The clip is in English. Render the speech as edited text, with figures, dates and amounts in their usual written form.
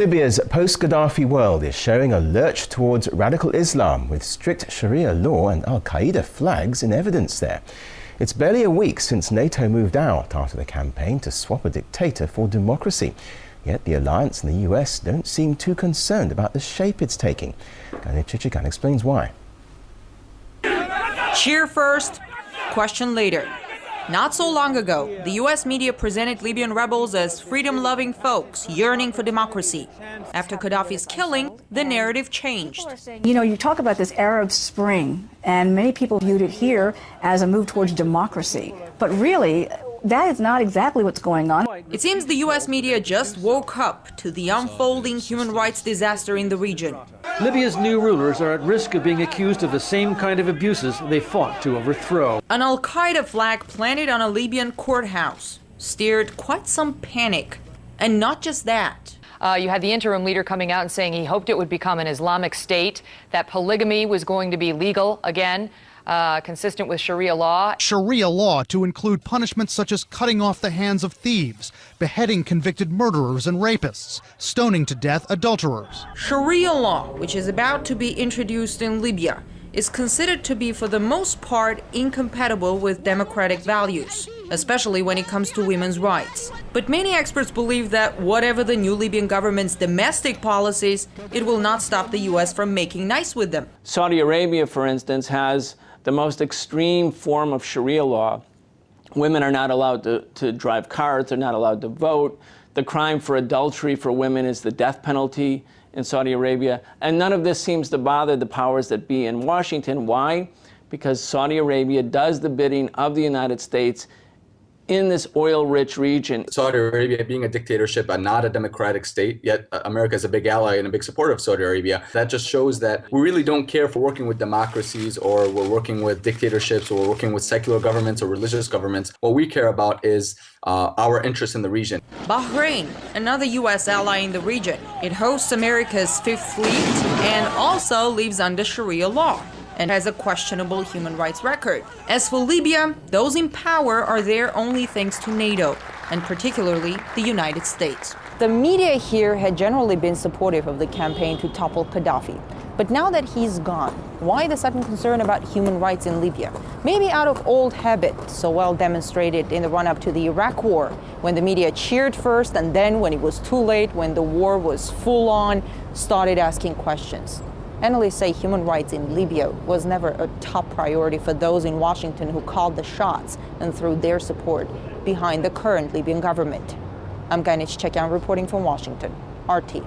Libya's post-Gaddafi world is showing a lurch towards radical Islam, with strict Sharia law and Al-Qaeda flags in evidence there. It's barely a week since NATO moved out after the campaign to swap a dictator for democracy. Yet the alliance and the US don't seem too concerned about the shape it's taking. Ganit Chichikan explains why. Cheer first, question later. Not so long ago, the US media presented Libyan rebels as freedom-loving folks yearning for democracy. After Gaddafi's killing, the narrative changed. You know, you talk about this Arab Spring, and many people viewed it here as a move towards democracy. But really, that is not exactly what's going on. It seems the US media just woke up to the unfolding human rights disaster in the region. Libya's new rulers are at risk of being accused of the same kind of abuses they fought to overthrow. An Al-Qaeda flag planted on a Libyan courthouse stirred quite some panic. And not just that. You had the interim leader coming out and saying he hoped it would become an Islamic state, that polygamy was going to be legal again, consistent with Sharia law. Sharia law to include punishments such as cutting off the hands of thieves, beheading convicted murderers and rapists, stoning to death adulterers. Sharia law, which is about to be introduced in Libya, is considered to be for the most part incompatible with democratic values, especially when it comes to women's rights. But many experts believe that whatever the new Libyan government's domestic policies, it will not stop the US from making nice with them. Saudi Arabia, for instance, has the most extreme form of Sharia law. Women are not allowed to drive cars, they're not allowed to vote. The crime for adultery for women is the death penalty in Saudi Arabia. And none of this seems to bother the powers that be in Washington. Why? Because Saudi Arabia does the bidding of the United States in this oil-rich region. Saudi Arabia being a dictatorship and not a democratic state, yet America is a big ally and a big supporter of Saudi Arabia. That just shows that we really don't care for working with democracies, or we're working with dictatorships, or we're working with secular governments or religious governments. What we care about is our interests in the region. Bahrain, another US ally in the region. It hosts America's Fifth Fleet and also lives under Sharia law and has a questionable human rights record. As for Libya, those in power are there only thanks to NATO, and particularly the United States. The media here had generally been supportive of the campaign to topple Gaddafi. But now that he's gone, why the sudden concern about human rights in Libya? Maybe out of old habit, so well demonstrated in the run-up to the Iraq War, when the media cheered first, and then when it was too late, when the war was full on, started asking questions. Analysts say human rights in Libya was never a top priority for those in Washington who called the shots and threw their support behind the current Libyan government. I'm Ganit Chichikan reporting from Washington, RT.